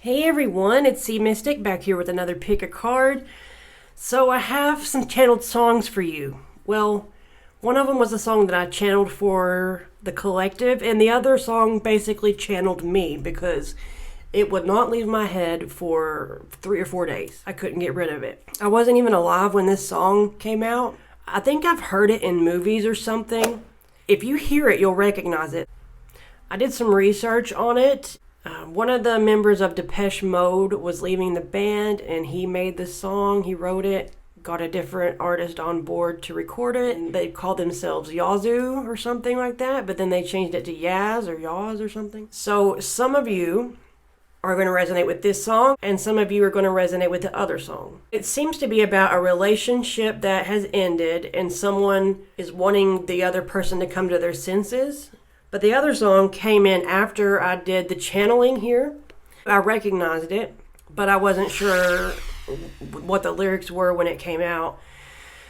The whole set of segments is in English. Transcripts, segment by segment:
Hey everyone, it's SeaMystic back here with another pick a card. So I have some channeled songs for you. Well, one of them was a song that I channeled for the collective, and the other song basically channeled me because it would not leave my head for 3 or 4 days. I couldn't get rid of it. I wasn't even alive when this song came out. I think I've heard it in movies or something. If you hear it, you'll recognize it. I did some research on it. One of the members of Depeche Mode was leaving the band, and he made this song. He wrote it, got a different artist on board to record it, and they called themselves Yazoo or something like that, but then they changed it to Yaz or Yaz or something. So some of you are going to resonate with this song, and some of you are going to resonate with the other song. It seems to be about a relationship that has ended, and someone is wanting the other person to come to their senses. But the other song came in after I did the channeling here. I recognized it, but I wasn't sure what the lyrics were when it came out.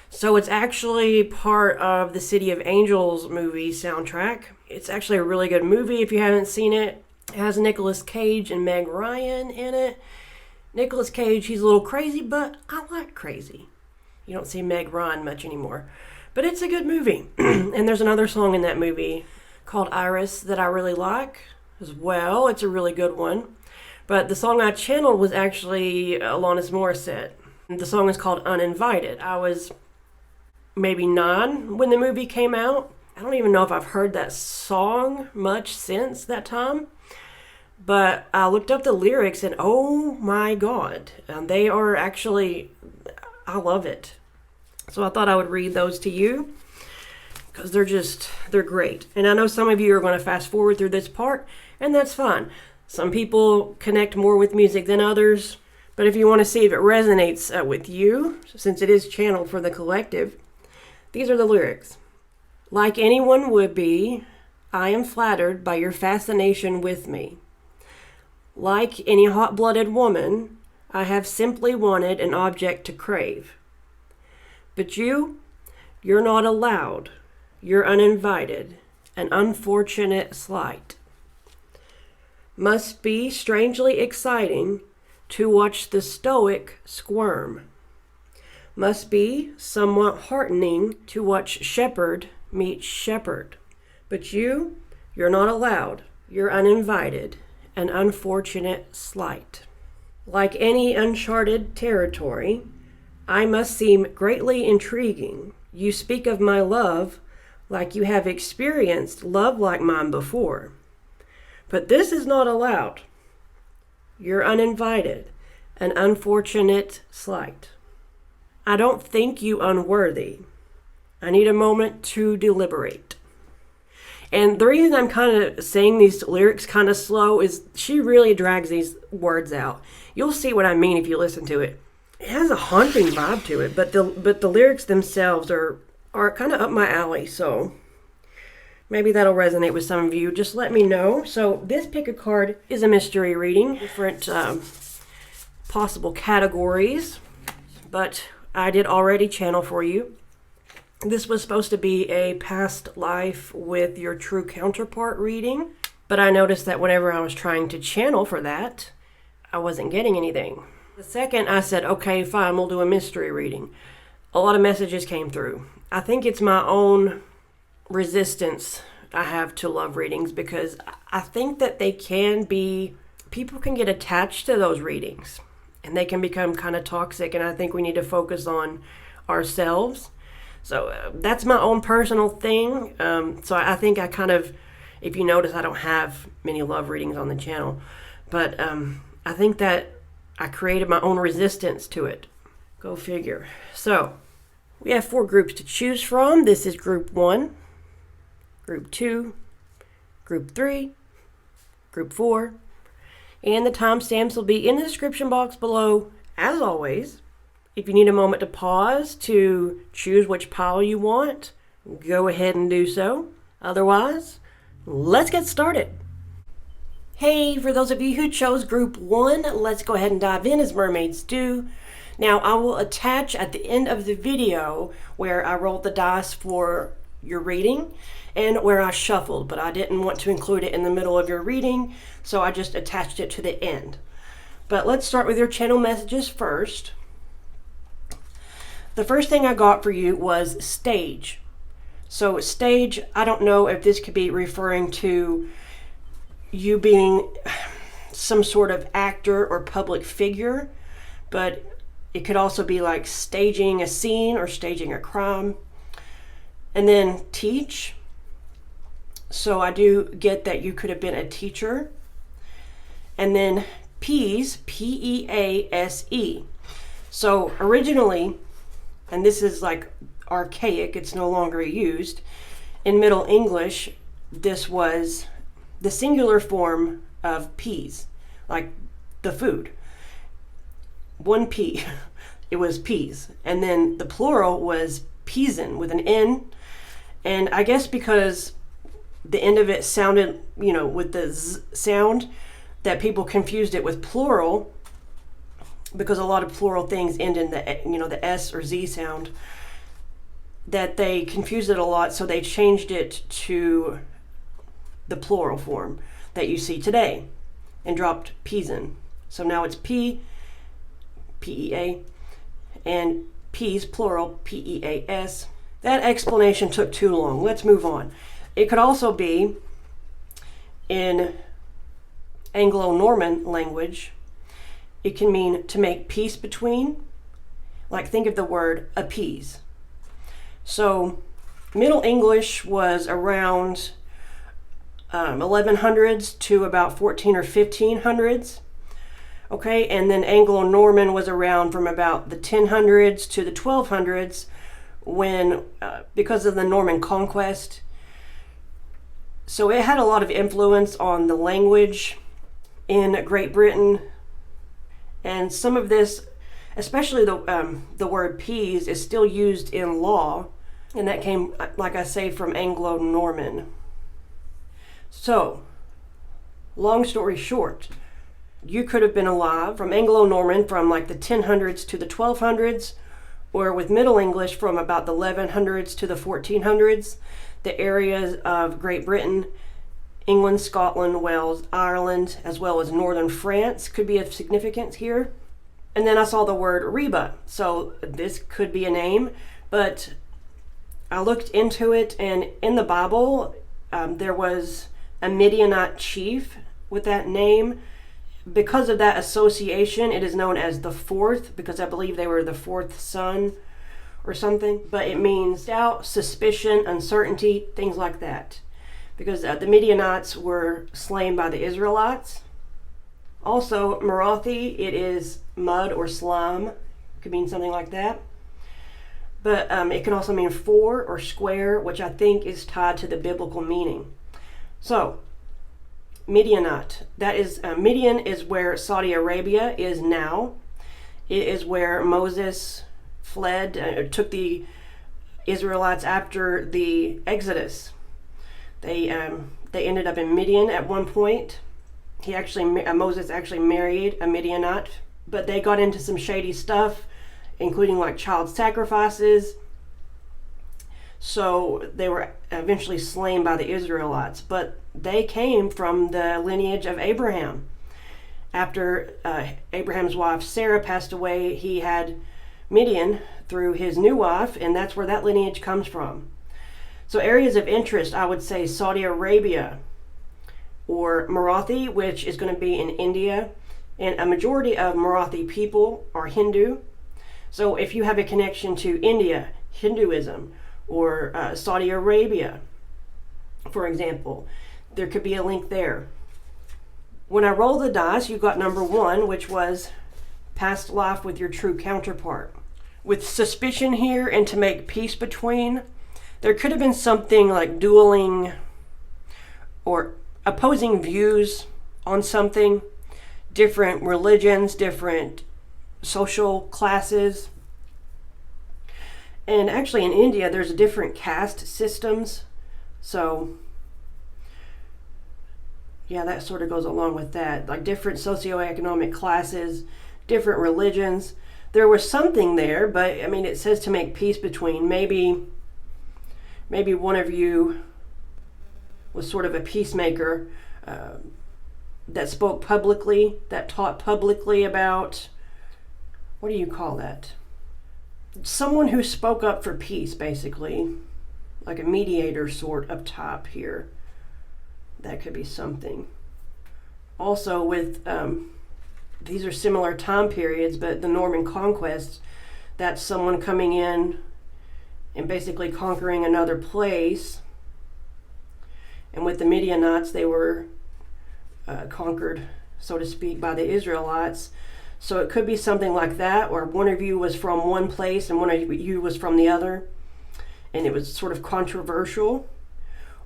So it's actually part of the City of Angels movie soundtrack. It's actually a really good movie if you haven't seen it. It has Nicolas Cage and Meg Ryan in it. Nicolas Cage, he's a little crazy, but I like crazy. You don't see Meg Ryan much anymore. But it's a good movie. And there's another song in that movie called Iris that I really like as well. It's a really good one. But the song I channeled was actually Alanis Morissette. The song is called Uninvited. I was maybe 9 when the movie came out. I don't even know if I've heard that song much since that time. But I looked up the lyrics and oh my God, they are actually, I love it. So I thought I would read those to you, because they're great. And I know some of you are going to fast forward through this part, and that's fine. Some people connect more with music than others, but if you want to see if it resonates with you, since it is channeled for the collective, these are the lyrics. Like anyone would be, I am flattered by your fascination with me. Like any hot-blooded woman, I have simply wanted an object to crave. But you're not allowed. You're uninvited, an unfortunate slight. Must be strangely exciting to watch the stoic squirm. Must be somewhat heartening to watch shepherd meet shepherd. But you're not allowed. You're uninvited, an unfortunate slight. Like any uncharted territory, I must seem greatly intriguing. You speak of my love like you have experienced love like mine before. But this is not allowed. You're uninvited, an unfortunate slight. I don't think you unworthy. I need a moment to deliberate. And the reason I'm kind of saying these lyrics kind of slow is she really drags these words out. You'll see what I mean if you listen to it. It has a haunting vibe to it, but the lyrics themselves are kind of up my alley, so maybe that'll resonate with some of you. Just let me know. So this pick a card is a mystery reading, different possible categories, but I did already channel for you. This was supposed to be a past life with your true counterpart reading, but I noticed that whenever I was trying to channel for that, I wasn't getting anything. The second I said, okay, fine, we'll do a mystery reading. A lot of messages came through. I think it's my own resistance I have to love readings, because I think that people can get attached to those readings and they can become kind of toxic, and I think we need to focus on ourselves. So that's my own personal thing. So I think I kind of, if you notice, I don't have many love readings on the channel, but I think that I created my own resistance to it. Go figure. So we have 4 groups to choose from. This is group 1, group 2, group 3, group 4, and the timestamps will be in the description box below, as always. If you need a moment to pause to choose which pile you want, go ahead and do so. Otherwise, let's get started. Hey, for those of you who chose group 1, let's go ahead and dive in as mermaids do. Now, I will attach at the end of the video where I rolled the dice for your reading and where I shuffled, but I didn't want to include it in the middle of your reading, so I just attached it to the end. But let's start with your channel messages first. The first thing I got for you was stage. So stage, I don't know if this could be referring to you being some sort of actor or public figure, but it could also be like staging a scene or staging a crime. And then teach. So I do get that you could have been a teacher. And then pease, P-E-A-S-E. So originally, and this is like archaic, it's no longer used, in Middle English, this was the singular form of peas, like the food. One pea, it was peas. And then the plural was peasin with an N. And I guess because the end of it sounded, with the Z sound, that people confused it with plural, because a lot of plural things end in the S or Z sound, that they confused it a lot, so they changed it to the plural form that you see today and dropped peas in. So now it's P, P-E-A, and peas, plural, P-E-A-S. That explanation took too long. Let's move on. It could also be in Anglo-Norman language. It can mean to make peace between. Like, think of the word appease. So Middle English was around 1100s to about 14 or 1500s. Okay, and then Anglo-Norman was around from about the 1000s to the 1200s when, because of the Norman conquest. So it had a lot of influence on the language in Great Britain. And some of this, especially the word peas, is still used in law. And that came, like I say, from Anglo-Norman. So, long story short, you could have been alive from Anglo-Norman from like the 1000s to the 1200s, or with Middle English from about the 1100s to the 1400s. The areas of Great Britain, England, Scotland, Wales, Ireland, as well as northern France could be of significance here. And then I saw the word Reba. So this could be a name, but I looked into it, and in the Bible, there was a Midianite chief with that name. Because of that association, it is known as the fourth, because I believe they were the fourth son or something. But it means doubt, suspicion, uncertainty, things like that. Because the Midianites were slain by the Israelites. Also, Marathi, it is mud or slime. Could mean something like that. But it can also mean four or square, which I think is tied to the biblical meaning. So, Midianite. That is, Midian is where Saudi Arabia is now. It is where Moses fled, took the Israelites after the Exodus. They ended up in Midian at one point. Moses actually married a Midianite, but they got into some shady stuff, including like child sacrifices. So they were eventually slain by the Israelites, but they came from the lineage of Abraham. After Abraham's wife Sarah passed away, he had Midian through his new wife, and that's where that lineage comes from. So areas of interest, I would say Saudi Arabia or Marathi, which is going to be in India, and a majority of Marathi people are Hindu. So if you have a connection to India, Hinduism, or Saudi Arabia, for example, there could be a link there. When I roll the dice, you got number 1, which was past life with your true counterpart. With suspicion here and to make peace between, there could have been something like dueling or opposing views on something, different religions, different social classes. And actually in India, there's different caste systems. So yeah, that sort of goes along with that. Like different socioeconomic classes, different religions. There was something there, but I mean, it says to make peace between. Maybe one of you was sort of a peacemaker that spoke publicly, that taught publicly about, what do you call that? Someone who spoke up for peace, basically, like a mediator sort of type here. That could be something. Also with, these are similar time periods, but the Norman conquest, that's someone coming in and basically conquering another place. And with the Midianites, they were conquered, so to speak, by the Israelites. So it could be something like that, where one of you was from one place and one of you was from the other, and it was sort of controversial.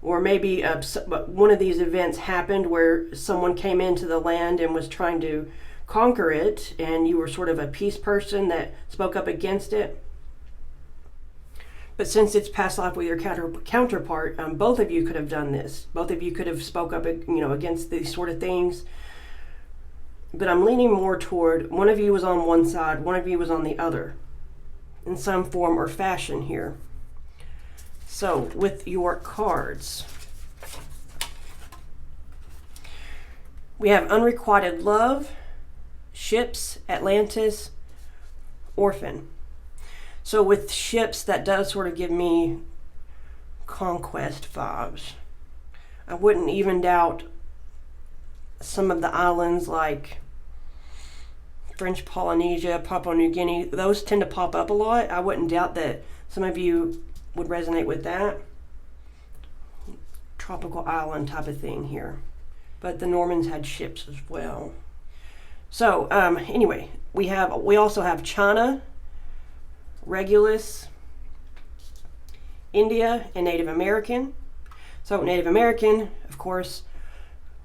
Or maybe one of these events happened where someone came into the land and was trying to conquer it, and you were sort of a peace person that spoke up against it. But since it's past life with your counterpart, both of you could have done this. Both of you could have spoke up, against these sort of things. But I'm leaning more toward one of you was on one side, one of you was on the other, in some form or fashion here. So with your cards, we have unrequited love, ships, Atlantis, orphan. So with ships, that does sort of give me conquest vibes. I wouldn't even doubt some of the islands like French Polynesia, Papua New Guinea. Those tend to pop up a lot. I wouldn't doubt that some of you would resonate with that. Tropical island type of thing here. But the Normans had ships as well. So anyway, we also have China, Regulus, India, and Native American. So Native American, of course,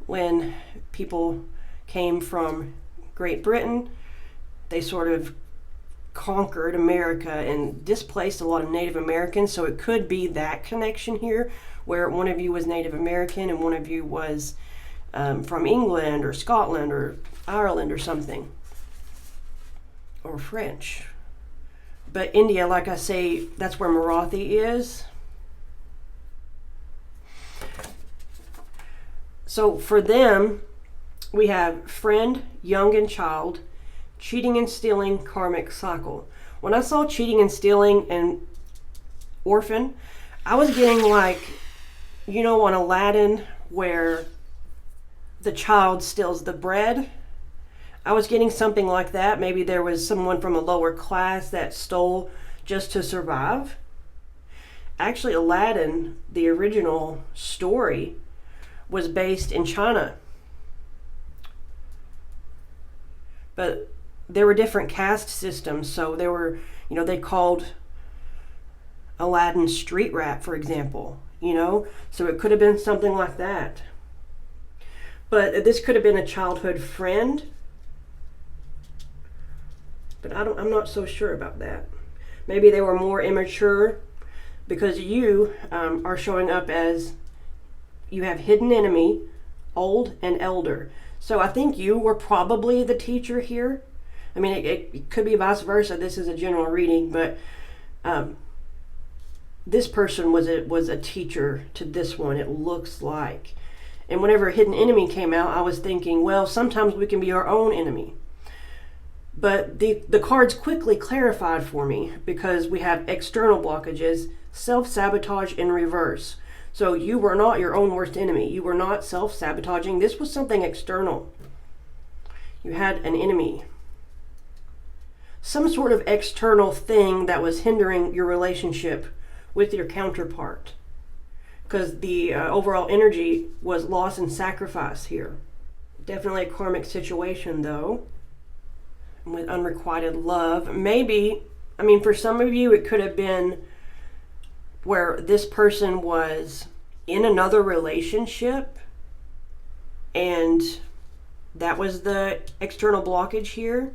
when people came from Great Britain, they sort of conquered America and displaced a lot of Native Americans. So it could be that connection here, where one of you was Native American and one of you was from England or Scotland or Ireland or something, or French. But India, like I say, that's where Marathi is. So for them, we have friend, young and child, cheating and stealing, karmic cycle. When I saw cheating and stealing and orphan, I was getting like, on Aladdin where the child steals the bread. I was getting something like that. Maybe there was someone from a lower class that stole just to survive. Actually, Aladdin, the original story, was based in China. But there were different caste systems. So there were, they called Aladdin street rat, for example, So it could have been something like that. But this could have been a childhood friend. But I'm not so sure about that. Maybe they were more immature, because you are showing up as you have hidden enemy, old and elder. So I think you were probably the teacher here. I mean, it could be vice versa. This is a general reading, but this person was a teacher to this one, it looks like. And whenever hidden enemy came out, I was thinking, well, sometimes we can be our own enemy. But the cards quickly clarified for me, because we have external blockages, self-sabotage in reverse. So you were not your own worst enemy. You were not self-sabotaging. This was something external. You had an enemy. Some sort of external thing that was hindering your relationship with your counterpart. Because the overall energy was loss and sacrifice here. Definitely a karmic situation, though. With unrequited love. Maybe, for some of you, it could have been where this person was in another relationship, and that was the external blockage here.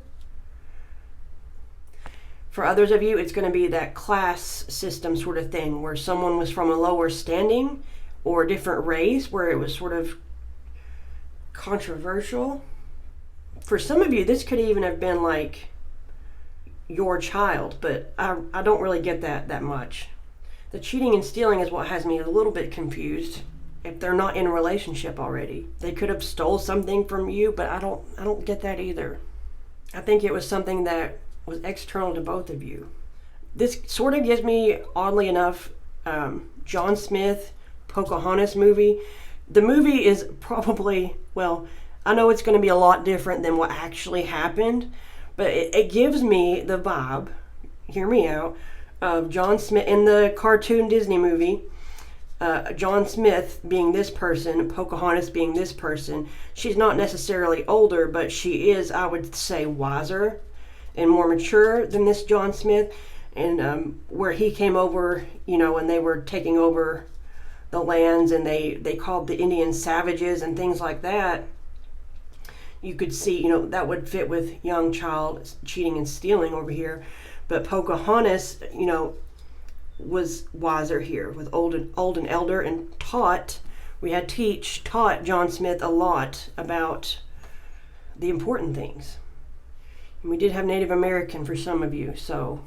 For others of you, it's going to be that class system sort of thing, where someone was from a lower standing or a different race, where it was sort of controversial. For some of you, this could even have been like your child, but I don't really get that much. The cheating and stealing is what has me a little bit confused. if they're not in a relationship already. They could have stole something from you, but I don't get that either. I think it was something that was external to both of you. This sort of gives me, oddly enough, John Smith, Pocahontas movie. The movie is probably, well, I know it's going to be a lot different than what actually happened, but it gives me the vibe, hear me out, of John Smith in the cartoon Disney movie. John Smith being this person, Pocahontas being this person. She's not necessarily older, but she is, I would say, wiser and more mature than this John Smith. And where he came over, and they were taking over the lands, and they called the Indians savages and things like that. You could see, that would fit with young child cheating and stealing over here. But Pocahontas, was wiser here with old and elder, and taught John Smith a lot about the important things. And we did have Native American for some of you, so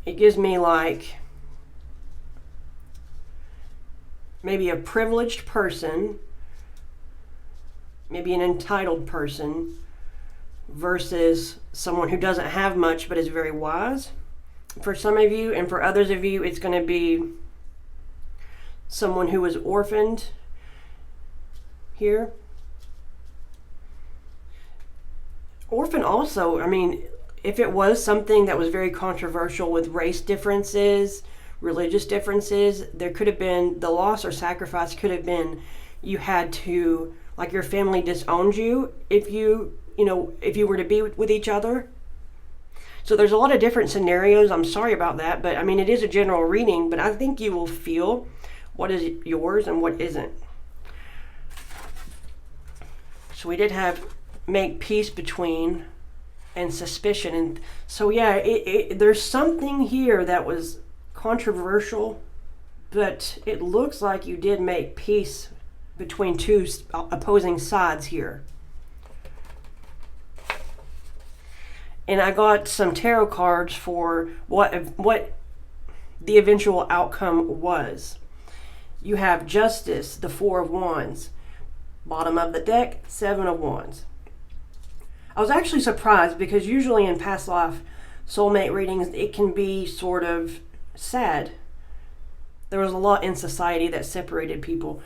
it gives me like maybe a privileged person, maybe an entitled person, versus someone who doesn't have much but is very wise. For some of you, and for others of you, it's going to be someone who was orphaned here. Orphan also, if it was something that was very controversial with race differences, religious differences, there could have been, the loss or sacrifice could have been, you had to, like your family disowned you if you were to be with each other. So there's a lot of different scenarios. I'm sorry about that, but it is a general reading, but I think you will feel what is yours and what isn't. So we did have make peace between and suspicion. And so, yeah, there's something here that was controversial, but it looks like you did make peace between two opposing sides here. And I got some tarot cards for what the eventual outcome was. You have Justice, the Four of Wands. Bottom of the deck, Seven of Wands. I was actually surprised because usually in past life soulmate readings, it can be sort of sad. There was a lot in society that separated people,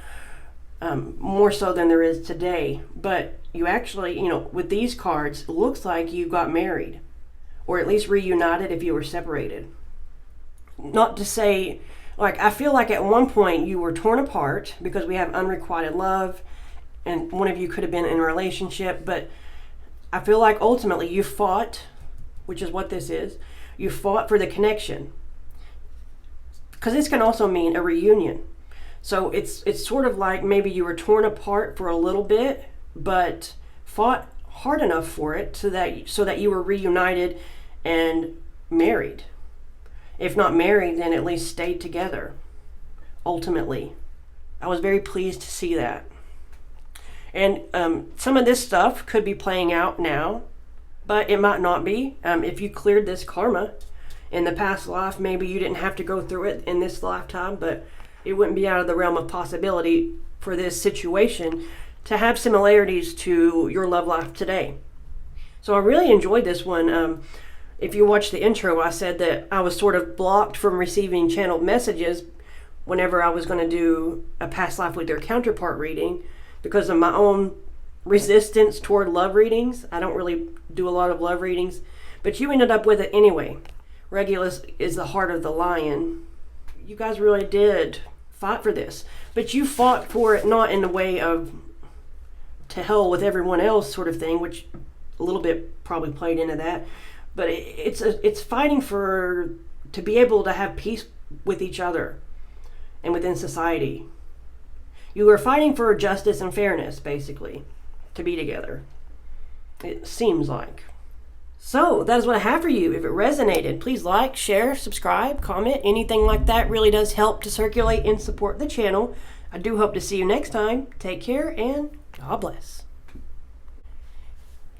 more so than there is today. But you actually, with these cards, it looks like you got married, or at least reunited if you were separated. Not to say, I feel like at one point you were torn apart because we have unrequited love, and one of you could have been in a relationship, but I feel like ultimately you fought, which is what this is, you fought for the connection. Because this can also mean a reunion. So it's sort of like maybe you were torn apart for a little bit, but fought hard enough for it so that you were reunited and married. If not married, then at least stayed together, ultimately. I was very pleased to see that. And some of this stuff could be playing out now, but it might not be. If you cleared this karma in the past life, maybe you didn't have to go through it in this lifetime, but it wouldn't be out of the realm of possibility for this situation to have similarities to your love life today. So I really enjoyed this one. If you watch the intro, I said that I was sort of blocked from receiving channeled messages whenever I was going to do a past life with your counterpart reading because of my own resistance toward love readings. I don't really do a lot of love readings, but you ended up with it anyway. Regulus is the heart of the lion. You guys really did fight for this, but you fought for it not in the way of to hell with everyone else sort of thing, which a little bit probably played into that, but it's fighting to be able to have peace with each other and within society. You were fighting for justice and fairness, basically, to be together. It seems like. So that is what I have for you. If it resonated, please like, share, subscribe, comment. Anything like that really does help to circulate and support the channel. I do hope to see you next time. Take care and God bless.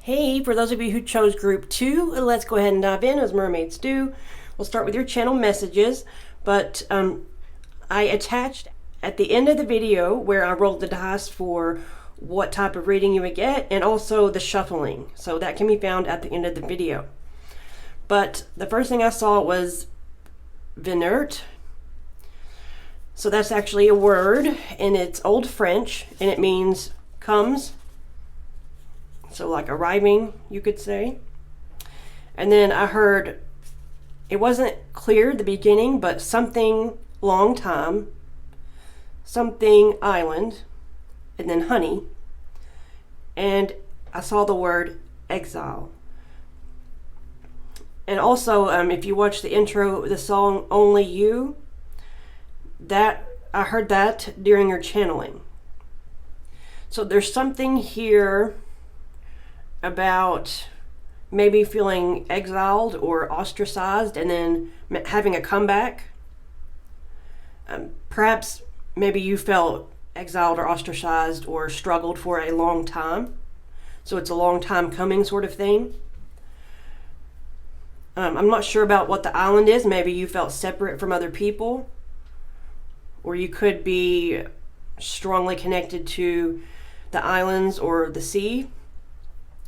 Hey, for those of you who chose group 2, let's go ahead and dive in as mermaids do. We'll start with your channel messages, but I attached at the end of the video where I rolled the dice for what type of reading you would get, and also the shuffling. So that can be found at the end of the video. But the first thing I saw was venert. So that's actually a word, and it's Old French, and it means comes. So like arriving, you could say. And then I heard, it wasn't clear at the beginning, but something long time, something island, and then honey. And I saw the word exile. And also, if you watch the intro, the song Only You, that I heard that during your channeling. So there's something here about maybe feeling exiled or ostracized and then having a comeback. Perhaps maybe you felt exiled or ostracized or struggled for a long time. So it's a long time coming sort of thing. I'm not sure about what the island is. Maybe you felt separate from other people, or you could be strongly connected to the islands or the sea.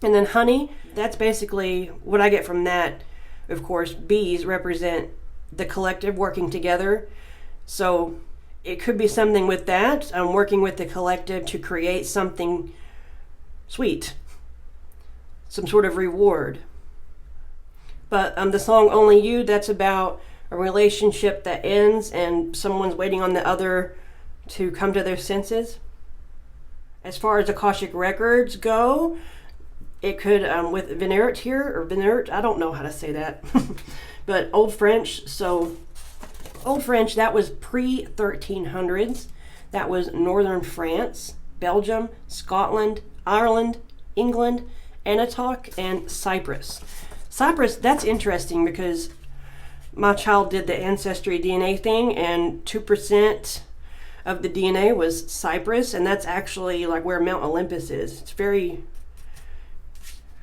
And then honey, that's basically what I get from that. Of course, bees represent the collective working together. So it could be something with that. I'm working with the collective to create something sweet, some sort of reward. But the song Only You, that's about a relationship that ends and someone's waiting on the other to come to their senses. As far as Akashic records go, it could, with venert here, or venert, I don't know how to say that, but Old French. So Old French, that was pre-1300s. That was northern France, Belgium, Scotland, Ireland, England, Anatolia, and Cyprus. Cyprus, that's interesting because my child did the Ancestry DNA thing, and 2% of the DNA was Cyprus, and that's actually like where Mount Olympus is. It's very,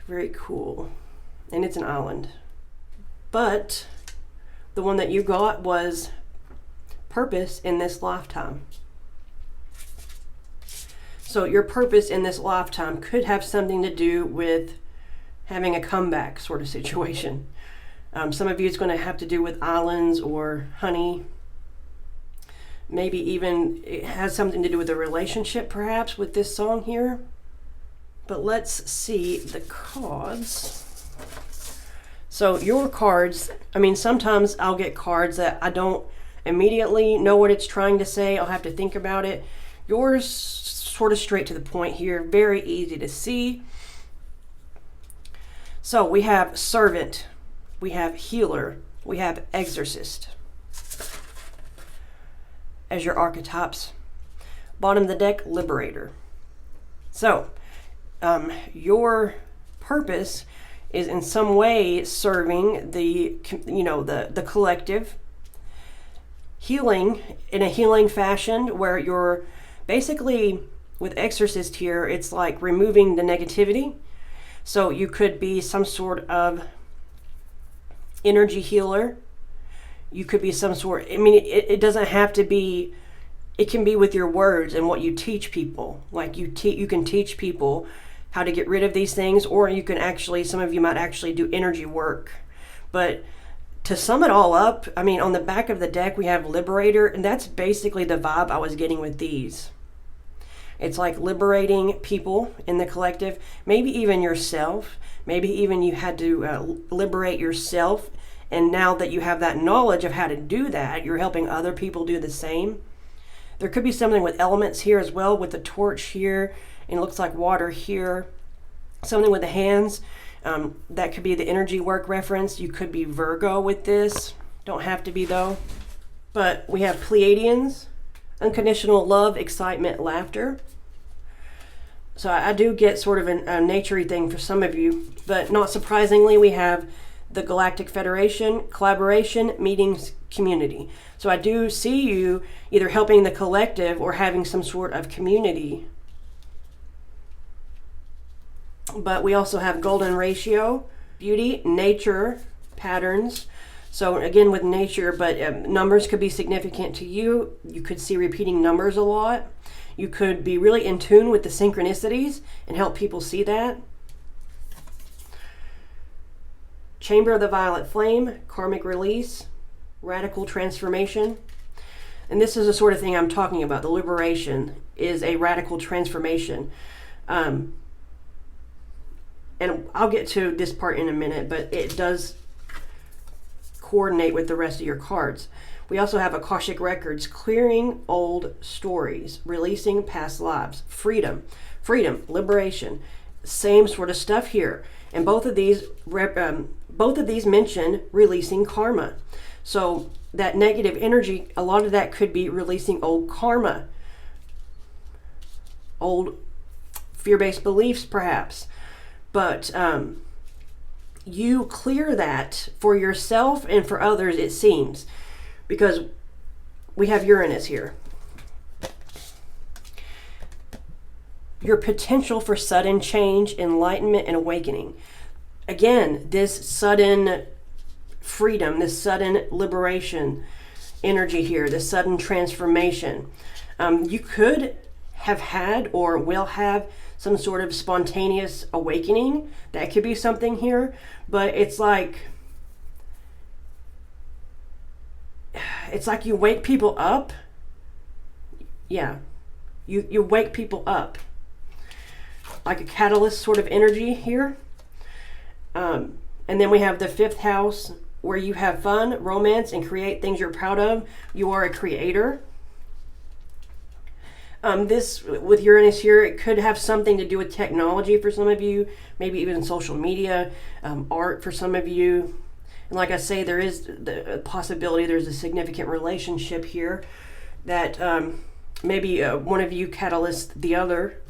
very cool, and it's an island. But the one that you got was purpose in this lifetime. So your purpose in this lifetime could have something to do with having a comeback sort of situation. Some of you it's going to have to do with islands or honey. Maybe even it has something to do with a relationship perhaps with this song here. But let's see the cards. So your cards, I mean, sometimes I'll get cards that I don't immediately know what it's trying to say. I'll have to think about it. Yours sort of straight to the point here, very easy to see. So we have servant, we have healer, we have exorcist as your archetypes. Bottom of the deck, liberator. So your purpose is in some way serving the collective, healing in a healing fashion, where you're basically, with exorcist here, it's like removing the negativity. So you could be some sort of energy healer. You could be some sort, I mean, it doesn't have to be, it can be with your words and what you teach people. Like you can teach people how to get rid of these things, or you can actually, some of you might actually do energy work. But to sum it all up, I mean, on the back of the deck, we have liberator, and that's basically the vibe I was getting with these. It's like liberating people in the collective, maybe even yourself. Maybe even you had to liberate yourself, and now that you have that knowledge of how to do that, you're helping other people do the same. There could be something with elements here as well, with the torch here, and it looks like water here. Something with the hands, that could be the energy work reference. You could be Virgo with this, don't have to be though. But we have Pleiadians, unconditional love, excitement, laughter. So I do get sort of a naturey thing for some of you, but not surprisingly, we have the Galactic Federation, collaboration, meetings, community. So I do see you either helping the collective or having some sort of community. But we also have golden ratio, beauty, nature, patterns. So again, with nature, but numbers could be significant to you. You could see repeating numbers a lot. You could be really in tune with the synchronicities and help people see that. Chamber of the Violet Flame, karmic release, radical transformation. And this is the sort of thing I'm talking about. The liberation is a radical transformation. And I'll get to this part in a minute, but it does coordinate with the rest of your cards. We also have Akashic records, clearing old stories, releasing past lives, freedom, liberation. Same sort of stuff here. And both of these mention releasing karma. So that negative energy, a lot of that could be releasing old karma, old fear-based beliefs perhaps. But you clear that for yourself and for others, it seems, because we have Uranus here. Your potential for sudden change, enlightenment, and awakening. Again, this sudden freedom, this sudden liberation energy here, this sudden transformation. You could have had or will have some sort of spontaneous awakening. That could be something here, but it's like you wake people up. Yeah, you wake people up. Like a catalyst sort of energy here. And then we have the 5th house, where you have fun, romance, and create things you're proud of. You are a creator. This, with Uranus here, it could have something to do with technology for some of you, maybe even social media, art for some of you. And like I say, there is the possibility there's a significant relationship here that maybe one of you catalysts the other.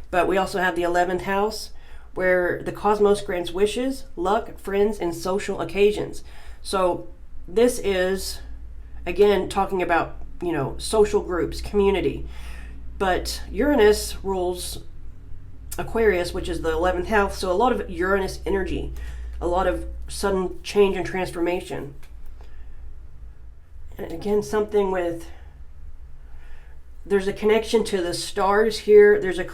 But we also have the 11th house, where the cosmos grants wishes, luck, friends, and social occasions. So this is, again, talking about, social groups, community. But Uranus rules Aquarius, which is the 11th house. So a lot of Uranus energy, a lot of sudden change and transformation. And again, something with, there's a connection to the stars here. There's a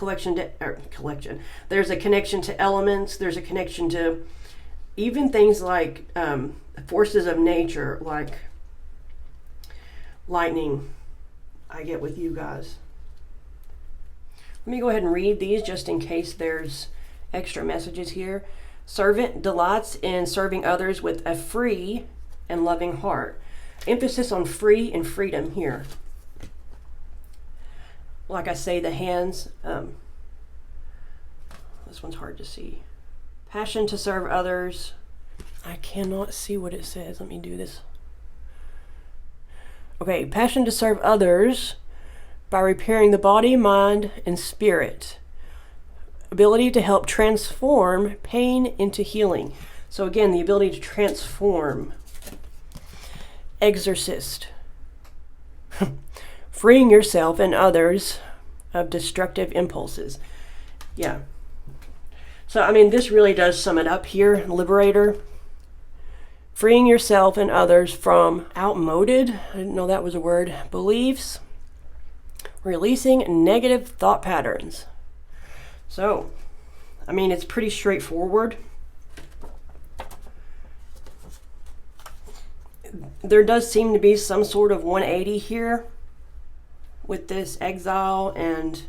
There's a connection to elements. There's a connection to even things like forces of nature, like lightning. I get with you guys. Let me go ahead and read these just in case there's extra messages here. Servant delights in serving others with a free and loving heart. Emphasis on free and freedom here. Like I say, the hands, this one's hard to see. Passion to serve others. I cannot see what it says. Let me do this. Okay, passion to serve others by repairing the body, mind, and spirit. Ability to help transform pain into healing. So again, the ability to transform. Exorcist. Freeing yourself and others of destructive impulses. Yeah. So, I mean, this really does sum it up here. Liberator. Freeing yourself and others from outmoded, I didn't know that was a word, beliefs. Releasing negative thought patterns. So, I mean, it's pretty straightforward. There does seem to be some sort of 180 here with this exile and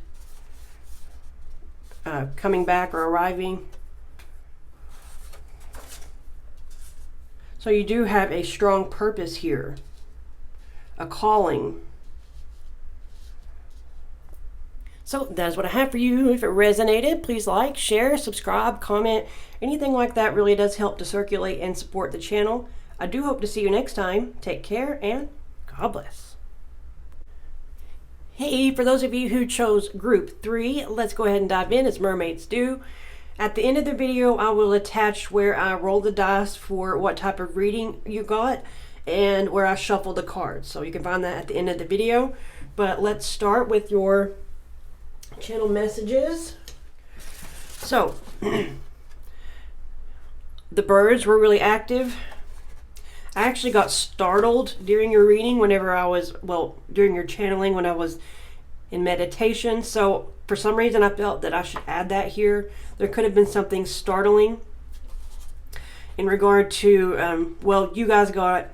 coming back or arriving. So you do have a strong purpose here, a calling. So that's what I have for you. If it resonated, please like, share, subscribe, comment. Anything like that really does help to circulate and support the channel. I do hope to see you next time. Take care and God bless. Hey, for those of you who chose group 3, let's go ahead and dive in as mermaids do. At the end of the video, I will attach where I roll the dice for what type of reading you got and where I shuffle the cards. So you can find that at the end of the video. But let's start with your channel messages. So, the birds were really active. I actually got startled during your reading during your channeling when I was in meditation. So for some reason I felt that I should add that here. There could have been something startling in regard to, you guys got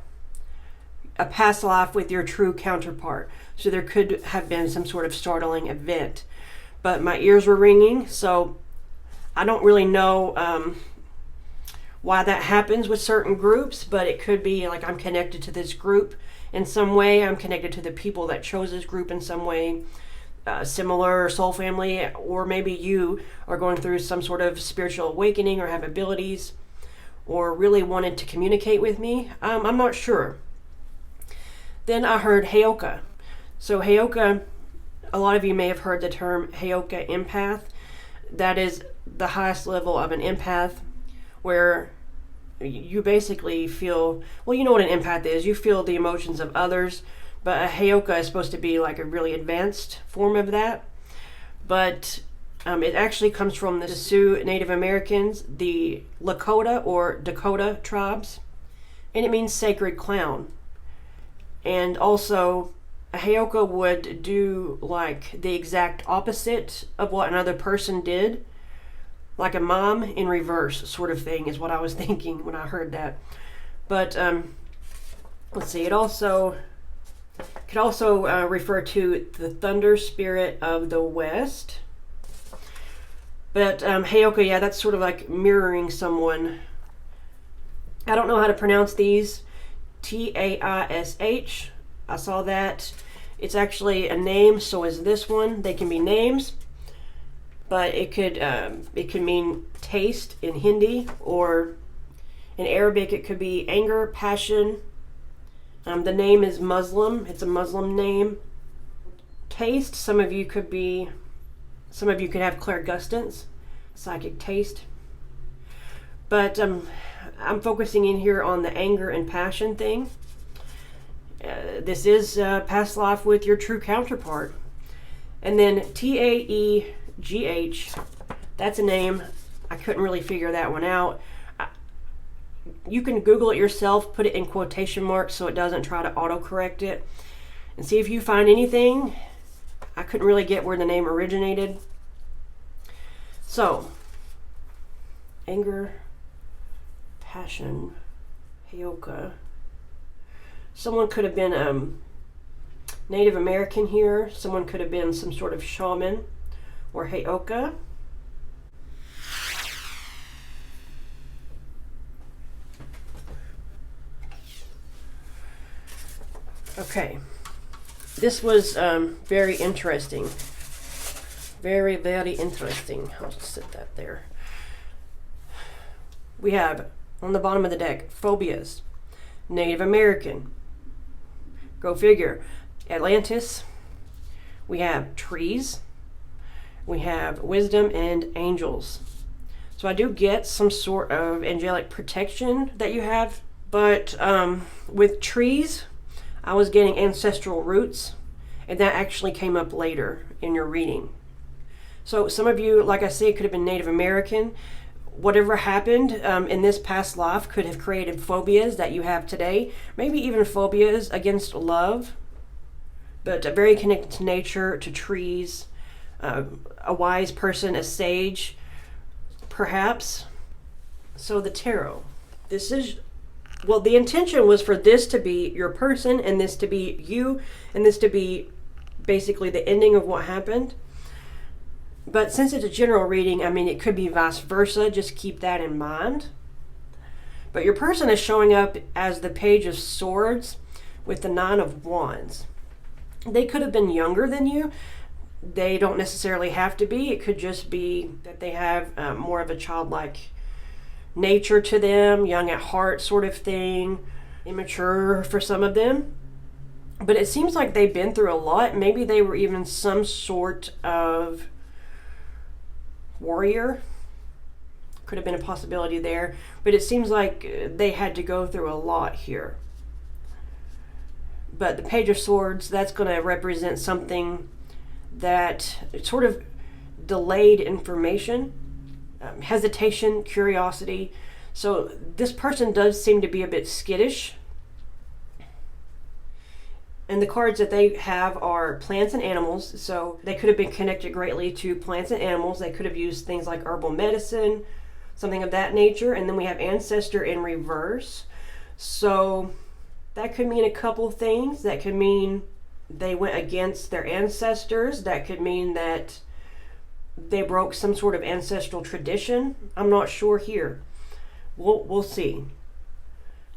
a past life with your true counterpart. So there could have been some sort of startling event. But my ears were ringing, so I don't really know why that happens with certain groups, but it could be like I'm connected to this group in some way. I'm connected to the people that chose this group in some way, similar soul family, or maybe you are going through some sort of spiritual awakening or have abilities or really wanted to communicate with me. I'm not sure. Then I heard Heyoka. So Heyoka, a lot of you may have heard the term Heyoka empath. That is the highest level of an empath, where you basically feel, you know what an empath is. You feel the emotions of others, but a Heyoka is supposed to be like a really advanced form of that. But it actually comes from the Sioux Native Americans, the Lakota or Dakota tribes, and it means sacred clown. And also, a Heyoka would do like the exact opposite of what another person did. Like a mom in reverse sort of thing is what I was thinking when I heard that. But let's see, it could also refer to the thunder spirit of the West. But Heyoka, that's sort of like mirroring someone. I don't know how to pronounce these. Taish. I saw that. It's actually a name, so is this one. They can be names. But it could mean taste in Hindi, or in Arabic it could be anger, passion. The name is Muslim. It's a Muslim name. Taste, some of you could have clairgustance, psychic taste. But I'm focusing in here on the anger and passion thing. This is past life with your true counterpart. And then Taegh, that's a name. I couldn't really figure that one out. You can Google it yourself, put it in quotation marks so it doesn't try to autocorrect it, and see if you find anything. I couldn't really get where the name originated. So, anger, passion, Heyoka. Someone could have been Native American here. Someone could have been some sort of shaman or Heyoka. Okay, this was very interesting. Very, very interesting. I'll just sit that there. We have, on the bottom of the deck, phobias, Native American, go figure, Atlantis, we have trees, we have wisdom and angels. So I do get some sort of angelic protection that you have, but with trees, I was getting ancestral roots, and that actually came up later in your reading. So some of you, like I say, could have been Native American. Whatever happened in this past life could have created phobias that you have today, maybe even phobias against love, but very connected to nature, to trees, a wise person, a sage, perhaps. So the tarot, the intention was for this to be your person, and this to be you, and this to be basically the ending of what happened. But since it's a general reading, I mean, it could be vice versa. Just keep that in mind. But your person is showing up as the Page of Swords with the Nine of Wands. They could have been younger than you. They don't necessarily have to be. It could just be that they have more of a childlike nature to them, young at heart sort of thing, immature for some of them. But it seems like they've been through a lot. Maybe they were even some sort of warrior. Could have been a possibility there. But it seems like they had to go through a lot here. But the Page of Swords, that's going to represent something that sort of delayed information, hesitation, curiosity. So this person does seem to be a bit skittish And the cards that they have are plants and animals, so they could have been connected greatly to plants and animals. They could have used things like herbal medicine, something of that nature. And then we have ancestor in reverse. So that could mean a couple things. That could mean they went against their ancestors. That could mean that they broke some sort of ancestral tradition. I'm not sure here. We'll see.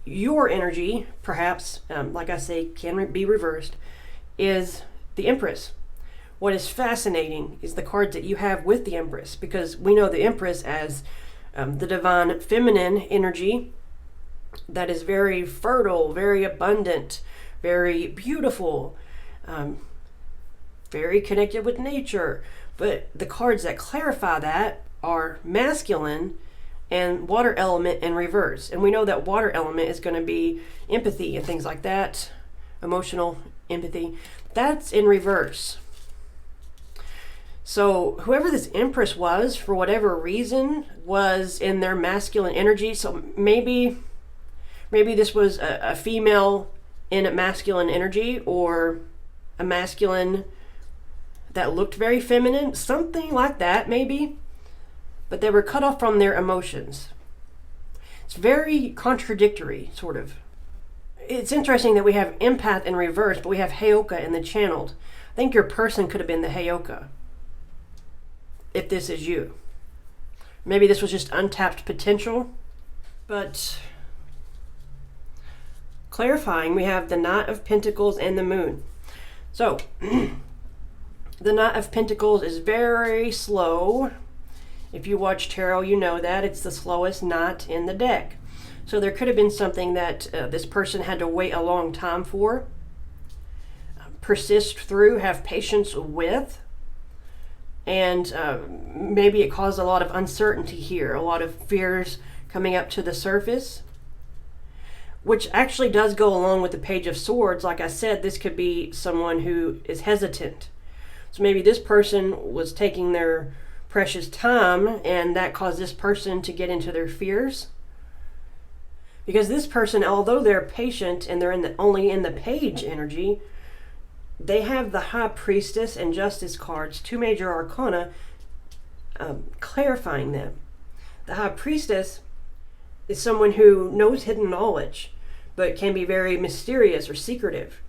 Your energy, perhaps, like I say, can be reversed, is the Empress. What is fascinating is the cards that you have with the Empress, because we know the Empress as the divine feminine energy that is very fertile, very abundant, very beautiful, very connected with nature. But the cards that clarify that are masculine and water element in reverse. And we know that water element is going to be empathy and things like that, emotional empathy. That's in reverse. So whoever this Empress was, for whatever reason, was in their masculine energy. So maybe this was a female in a masculine energy, or a masculine that looked very feminine, something like that maybe. But they were cut off from their emotions. It's very contradictory, sort of. It's interesting that we have empath in reverse, but we have Heyoka in the channeled. I think your person could have been the Heyoka, if this is you. Maybe this was just untapped potential. But clarifying, we have the Knight of Pentacles and the Moon. So, the Knight of Pentacles is very slow. If you watch tarot, you know that. It's the slowest knot in the deck. So there could have been something that this person had to wait a long time for, persist through, have patience with, and maybe it caused a lot of uncertainty here, a lot of fears coming up to the surface, which actually does go along with the Page of Swords. Like I said, this could be someone who is hesitant. So maybe this person was taking their precious time, and that caused this person to get into their fears. Because this person, although they're patient and they're only in the Page energy, they have the High Priestess and Justice cards, two major arcana, clarifying them. The High Priestess is someone who knows hidden knowledge, but can be very mysterious or secretive.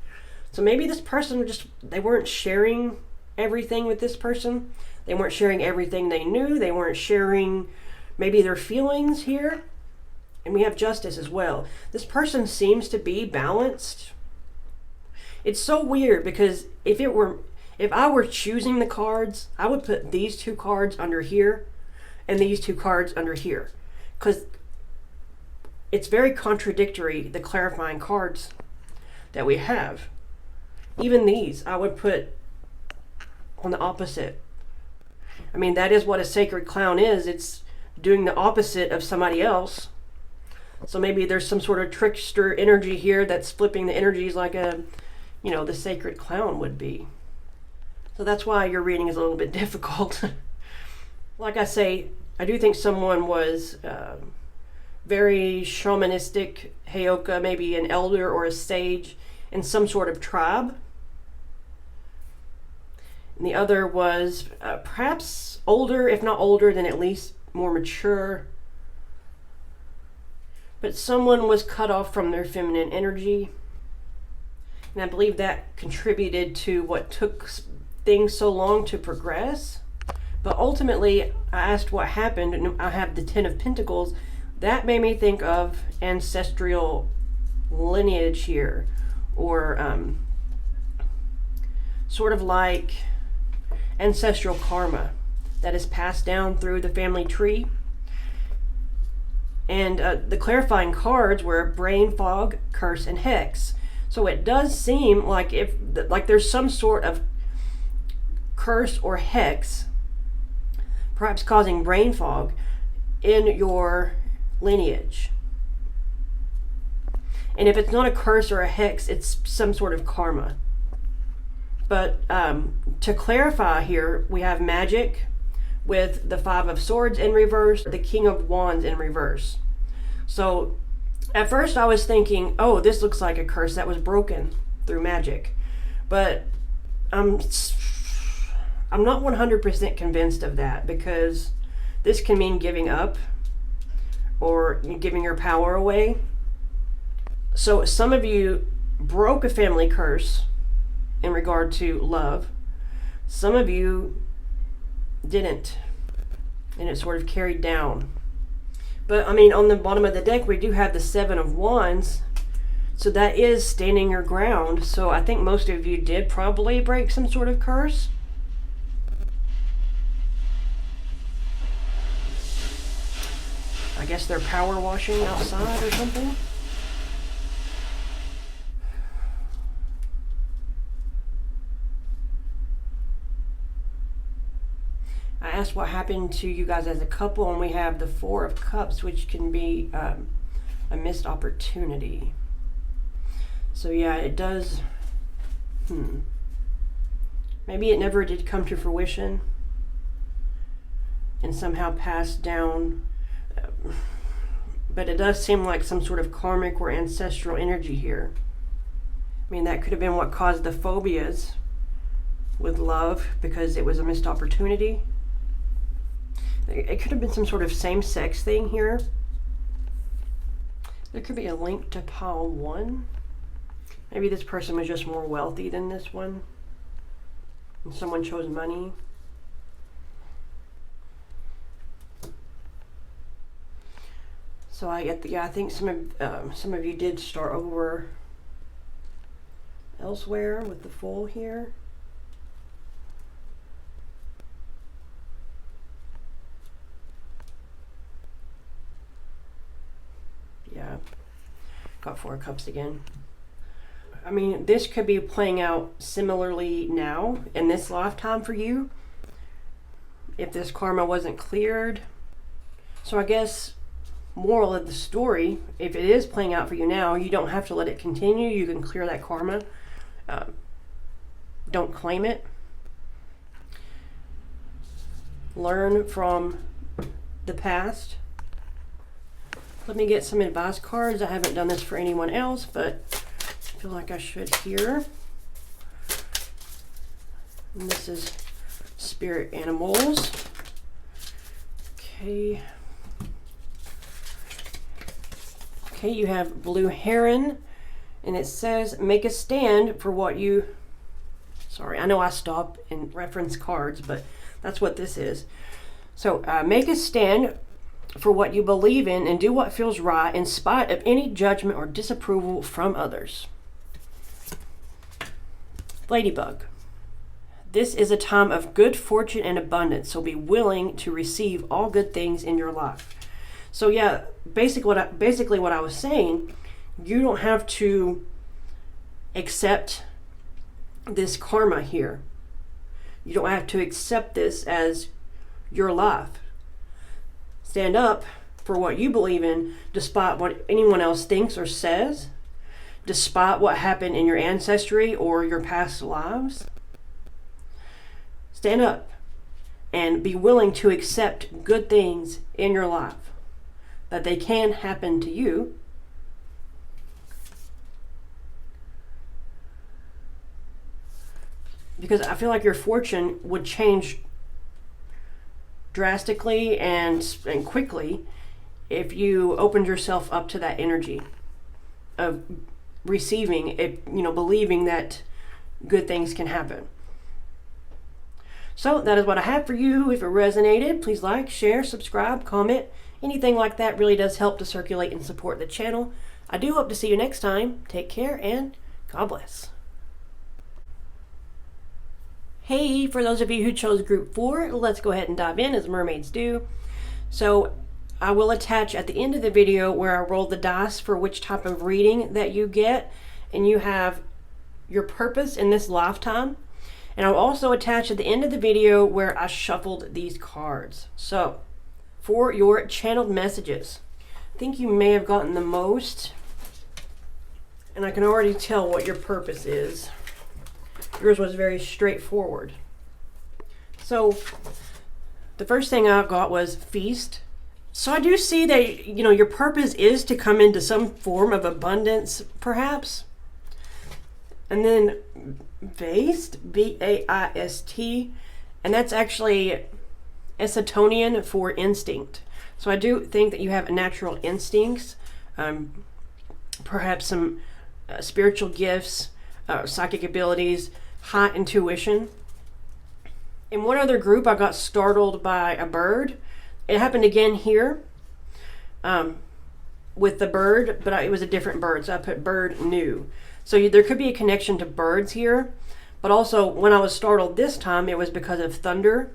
So maybe this person they weren't sharing everything with this person. They weren't sharing everything they knew. They weren't sharing maybe their feelings here. And we have Justice as well. This person seems to be balanced. It's so weird, because if I were choosing the cards, I would put these two cards under here and these two cards under here, because it's very contradictory, the clarifying cards that we have. Even these I would put on the opposite. I mean, that is what a sacred clown is. It's doing the opposite of somebody else. So maybe there's some sort of trickster energy here that's flipping the energies like the sacred clown would be. So that's why your reading is a little bit difficult. Like I say, I do think someone was very shamanistic, Heyoka, maybe an elder or a sage in some sort of tribe. And the other was perhaps older, if not older, then at least more mature. But someone was cut off from their feminine energy. And I believe that contributed to what took things so long to progress. But ultimately, I asked what happened, and I have the Ten of Pentacles. That made me think of ancestral lineage here, or sort of like ancestral karma that is passed down through the family tree. And the clarifying cards were brain fog, curse, and hex. So it does seem like there's some sort of curse or hex, perhaps causing brain fog in your lineage. And if it's not a curse or a hex, it's some sort of karma. But to clarify here, we have magic with the Five of Swords in reverse, the King of Wands in reverse. So at first I was thinking, oh, this looks like a curse that was broken. through magic. But I'm not 100% convinced of that, because this can mean giving up or giving your power away. So some of you broke a family curse in regard to love. Some of you didn't, and it sort of carried down. But I mean, on the bottom of the deck, we do have the Seven of Wands. So that is standing your ground. So I think most of you did probably break some sort of curse. I guess they're power washing outside or something. I asked what happened to you guys as a couple, and we have the Four of Cups, which can be a missed opportunity. So yeah, it does. Maybe it never did come to fruition and somehow passed down. But it does seem like some sort of karmic or ancestral energy here. I mean, that could have been what caused the phobias with love, because it was a missed opportunity. It could have been some sort of same-sex thing here. There could be a link to pile 1. Maybe this person was just more wealthy than this one, and someone chose money. So I think some of you did start over elsewhere with the Fool here. Yeah, got Four of Cups again. I mean, this could be playing out similarly now in this lifetime for you, if this karma wasn't cleared. So I guess, moral of the story, if it is playing out for you now, you don't have to let it continue. You can clear that karma. Don't claim it. Learn from the past. Let me get some advice cards. I haven't done this for anyone else, but I feel like I should here. And this is spirit animals. Okay. Okay, you have Blue Heron, and it says, make a stand for what you... Sorry, I know I stop and reference cards, but that's what this is. So, make a stand for what you believe in and do what feels right in spite of any judgment or disapproval from others. Ladybug. This is a time of good fortune and abundance, so be willing to receive all good things in your life. So yeah, basically what I was saying, you don't have to accept this karma here. You don't have to accept this as your life. Stand up for what you believe in, despite what anyone else thinks or says, despite what happened in your ancestry or your past lives. Stand up and be willing to accept good things in your life, that they can happen to you. Because I feel like your fortune would change drastically and quickly if you opened yourself up to that energy of receiving it, believing that good things can happen. So that is what I have for you. If it resonated, please like, share, subscribe, comment. Anything like that really does help to circulate and support the channel. I do hope to see you next time. Take care and God bless. Hey, for those of you who chose group 4, let's go ahead and dive in as mermaids do. So I will attach at the end of the video where I roll the dice for which type of reading that you get, and you have your purpose in this lifetime. And I'll also attach at the end of the video where I shuffled these cards. So for your channeled messages, I think you may have gotten the most, and I can already tell what your purpose is. Yours was very straightforward. So the first thing I got was feast. So I do see that, your purpose is to come into some form of abundance, perhaps. And then Vaist, V-A-I-S-T, and that's actually Esotonian for instinct. So I do think that you have natural instincts, perhaps some spiritual gifts, psychic abilities, high intuition. In one other group, I got startled by a bird. It happened again here with the bird, but it was a different bird, so I put bird new. So there could be a connection to birds here, but also when I was startled this time, it was because of thunder.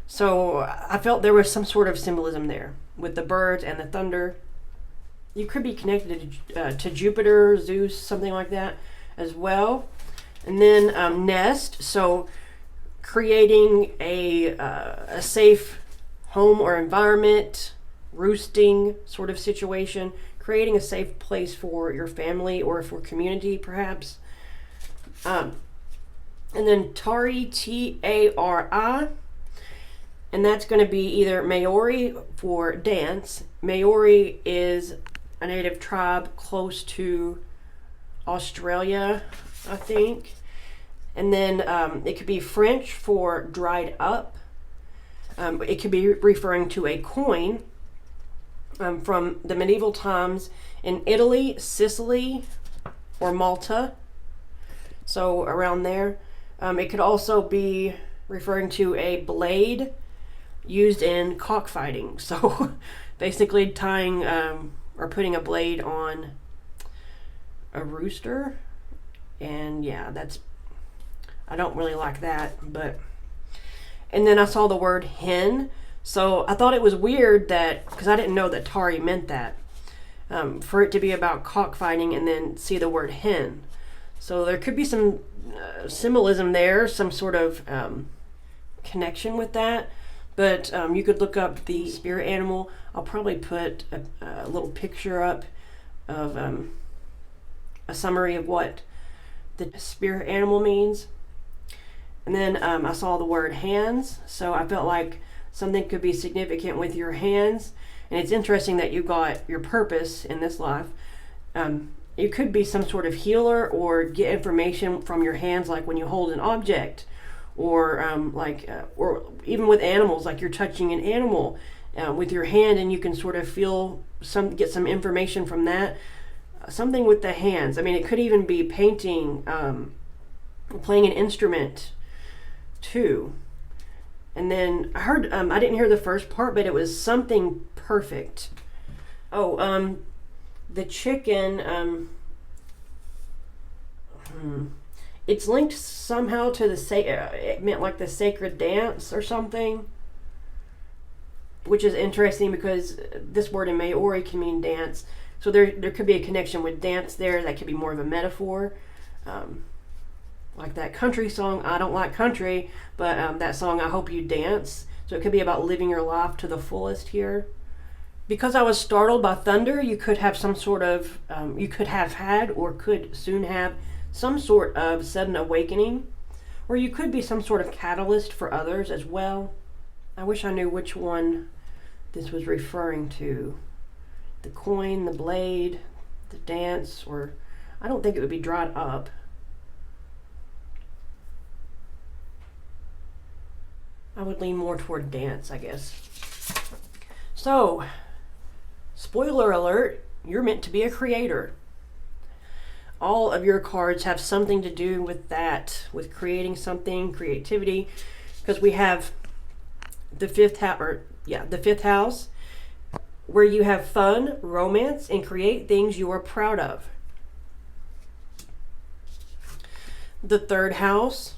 So I felt there was some sort of symbolism there with the birds and the thunder. You could be connected to Jupiter, Zeus, something like that as well. And then nest, so creating a safe home or environment, roosting sort of situation, creating a safe place for your family or for community perhaps. And then Tari, T-A-R-I, and that's going to be either Maori for dance. Maori is a native tribe close to Australia, I think. And then it could be French for dried up. It could be referring to a coin from the medieval times in Italy, Sicily, or Malta. So around there. It could also be referring to a blade used in cockfighting. So basically tying or putting a blade on a rooster. And yeah, I don't really like that, but. And then I saw the word hen. So I thought it was weird that, because I didn't know that Tari meant that, for it to be about cockfighting and then see the word hen. So there could be some symbolism there, some sort of connection with that. But you could look up the spirit animal. I'll probably put a little picture up of a summary of what the spirit animal means. And then I saw the word hands. So I felt like something could be significant with your hands. And it's interesting that you got your purpose in this life. You could be some sort of healer or get information from your hands, like when you hold an object, or or even with animals, like you're touching an animal with your hand, and you can sort of get some information from that. Something with the hands. I mean, it could even be painting, playing an instrument, too. And then I heard, I didn't hear the first part, but it was something perfect. Oh, the chicken, it's linked somehow to it meant like the sacred dance or something, which is interesting because this word in Maori can mean dance. So there could be a connection with dance there. That could be more of a metaphor. Like that country song, I don't like country, but that song, I Hope You Dance. So it could be about living your life to the fullest here. Because I was startled by thunder, you could have some sort of, you could have had or could soon have some sort of sudden awakening, or you could be some sort of catalyst for others as well. I wish I knew which one this was referring to. The coin, the blade, the dance, or I don't think it would be dried up. I would lean more toward dance, I guess. So, spoiler alert, you're meant to be a creator. All of your cards have something to do with that, with creating something, creativity, because we have the fifth house, where you have fun, romance, and create things you are proud of. The third house,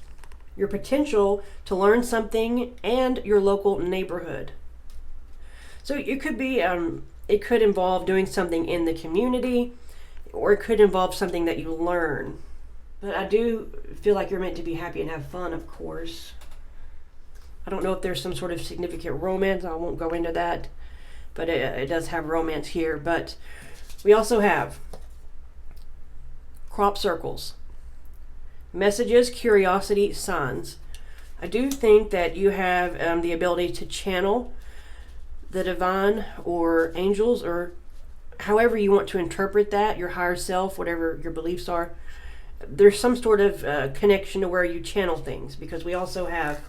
your potential to learn something, and your local neighborhood. So it could be, it could involve doing something in the community, or it could involve something that you learn. But I do feel like you're meant to be happy and have fun, of course. I don't know if there's some sort of significant romance. I won't go into that. But it does have romance here. But we also have crop circles, messages, curiosity, signs. I do think that you have the ability to channel the divine or angels, or however you want to interpret that, your higher self, whatever your beliefs are. there's some sort of connection to where you channel things, because we also have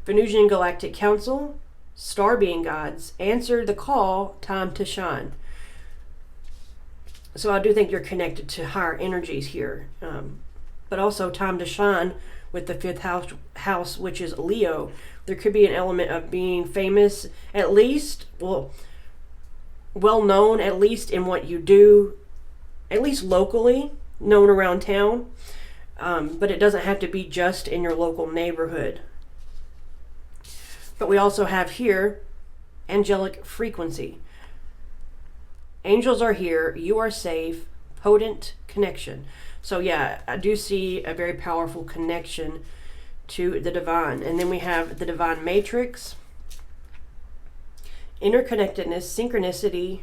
Venusian Galactic Council, Star Being Gods, Answer the Call, Time to Shine. So I do think you're connected to higher energies here. But also Time to Shine with the fifth house, which is Leo. There could be an element of being famous, at least, well known, at least in what you do, at least locally, known around town. But it doesn't have to be just in your local neighborhood. But we also have here angelic frequency. Angels are here, you are safe, potent connection. So yeah, I do see a very powerful connection to the divine. And then we have the divine matrix, interconnectedness, synchronicity,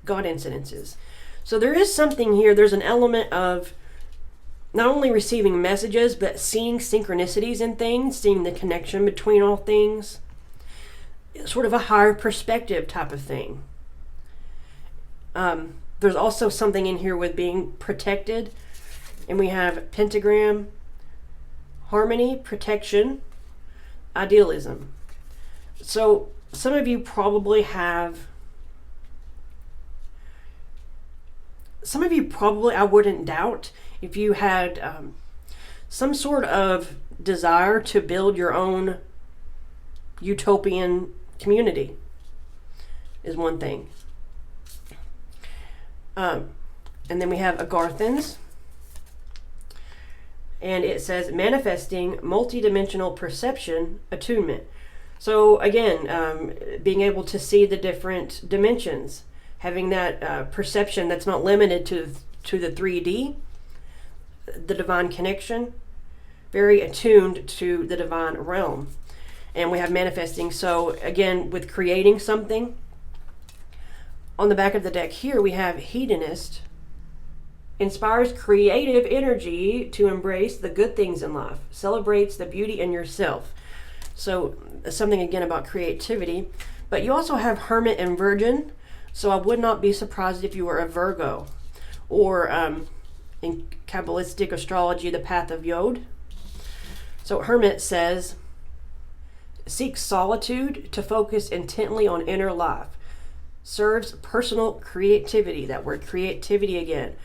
God incidences. So there is something here, there's an element of not only receiving messages, but seeing synchronicities in things, seeing the connection between all things. Sort of a higher perspective type of thing. There's also something in here with being protected. And we have pentagram, harmony, protection, idealism. So some of you probably have, I wouldn't doubt, if you had some sort of desire to build your own utopian community is one thing. And then we have Agarthans. And it says manifesting multidimensional perception attunement. So again, being able to see the different dimensions, having that perception that's not limited to the 3D, the divine connection, very attuned to the divine realm. And we have manifesting. So again, with creating something, on the back of the deck here, we have hedonist, inspires creative energy to embrace the good things in life, celebrates the beauty in yourself. So something again about creativity. But you also have hermit and virgin. So I would not be surprised if you were a Virgo, or in Kabbalistic astrology, the path of Yod. So hermit says, seeks solitude to focus intently on inner life. Serves personal creativity. That word creativity again.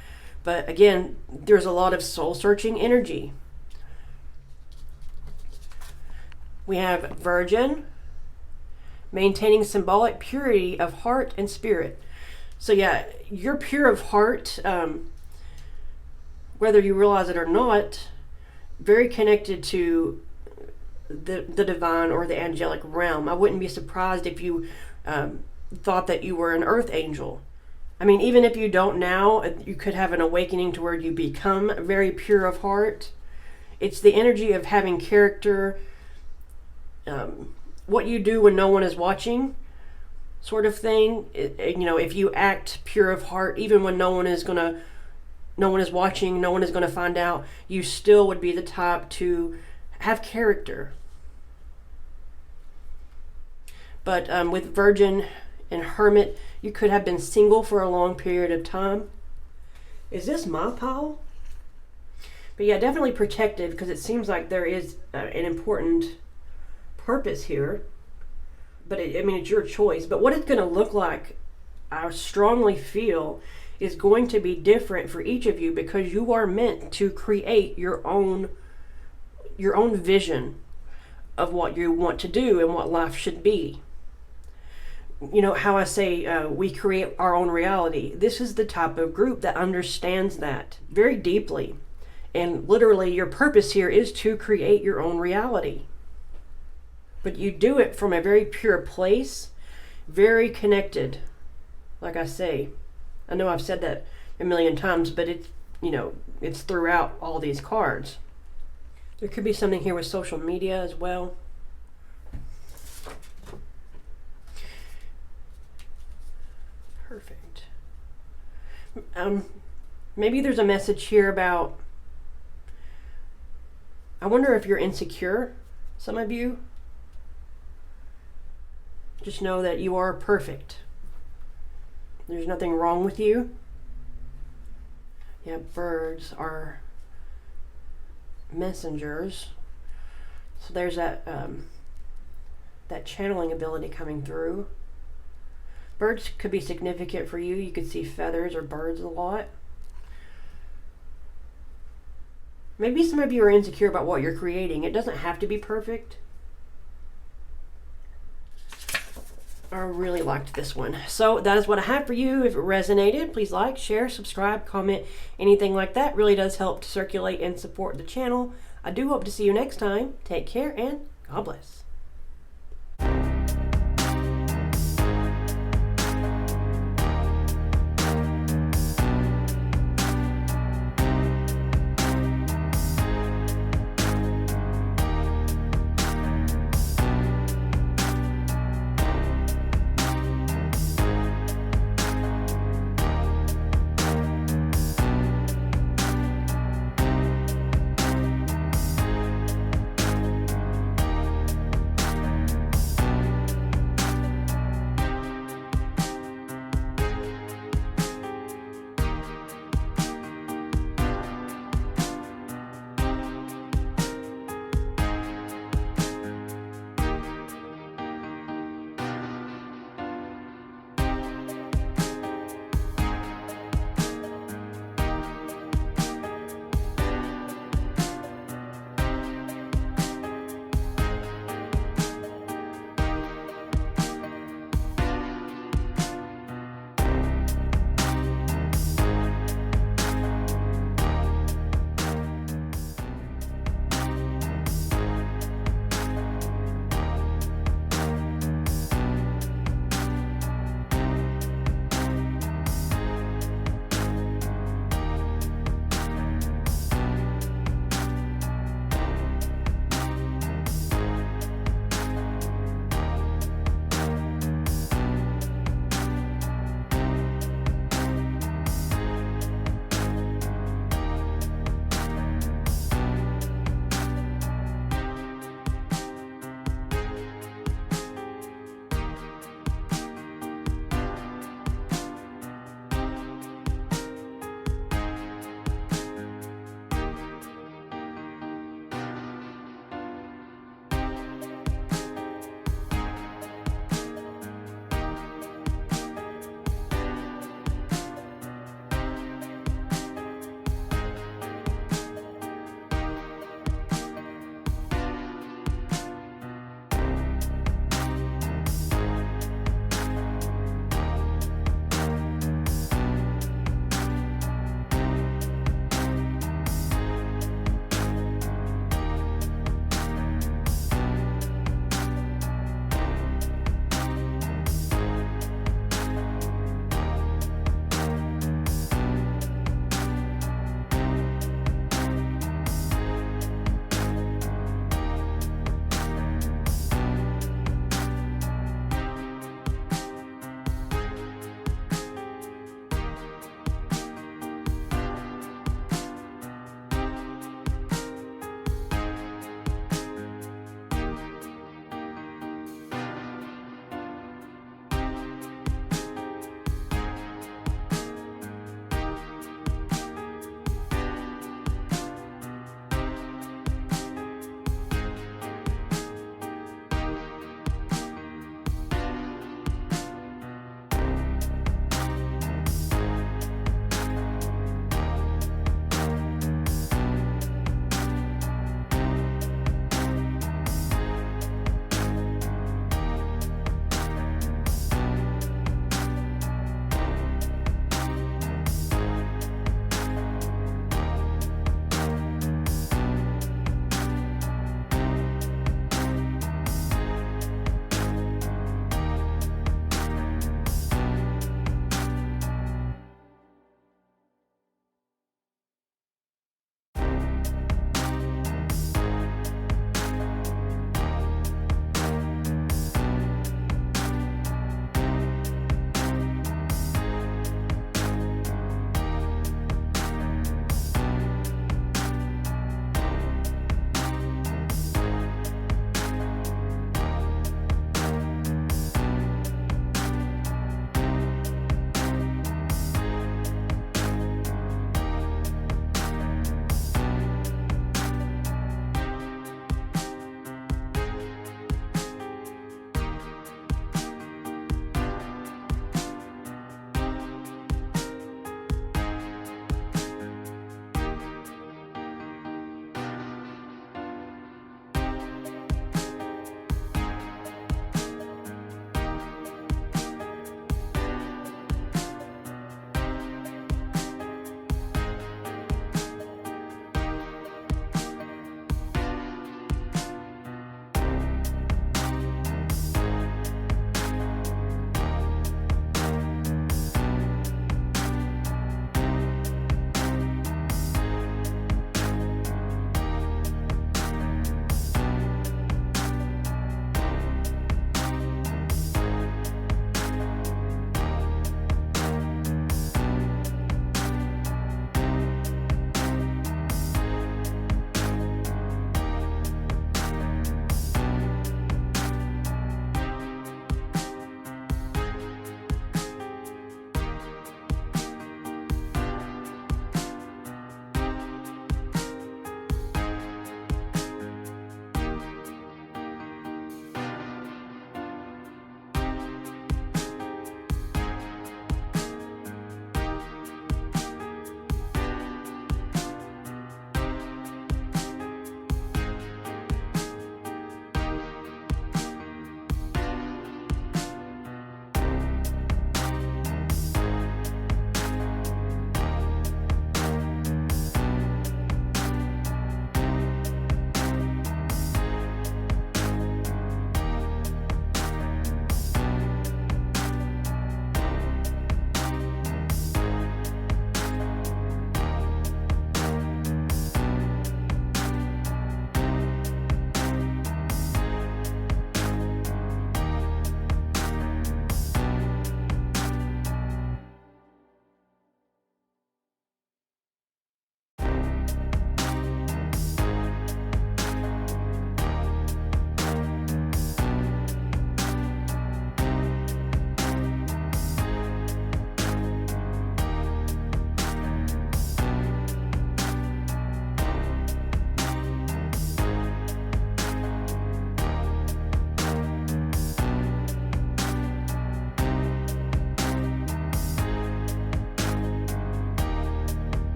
But again, there's a lot of soul-searching energy. We have Virgin, maintaining symbolic purity of heart and spirit. So yeah, you're pure of heart, whether you realize it or not, very connected to the divine or the angelic realm. I wouldn't be surprised if you thought that you were an earth angel. I mean, even if you don't now, you could have an awakening to where you become very pure of heart. It's the energy of having character, what you do when no one is watching, sort of thing. If you act pure of heart, even when no one is watching, no one is gonna find out, you still would be the type to have character. But with Virgin and Hermit, you could have been single for a long period of time. Is this my pile? But yeah, definitely protective, because it seems like there is an important purpose here. But it's your choice. But what it's going to look like, I strongly feel, is going to be different for each of you, because you are meant to create your own vision of what you want to do and what life should be. You know how I say we create our own reality. This is the type of group that understands that very deeply. And literally your purpose here is to create your own reality. But you do it from a very pure place, very connected. Like I say, I know I've said that a million times, but it's throughout all these cards. There could be something here with social media as well. Perfect. Maybe there's a message here about, I wonder if you're insecure, some of you. Just know that you are perfect. There's nothing wrong with you. Yeah, birds are messengers. So there's that that channeling ability coming through. Birds could be significant for you. You could see feathers or birds a lot. Maybe some of you are insecure about what you're creating. It doesn't have to be perfect. I really liked this one. So that is what I have for you. If it resonated, please like, share, subscribe, comment, anything like that. Really does help to circulate and support the channel. I do hope to see you next time. Take care and God bless.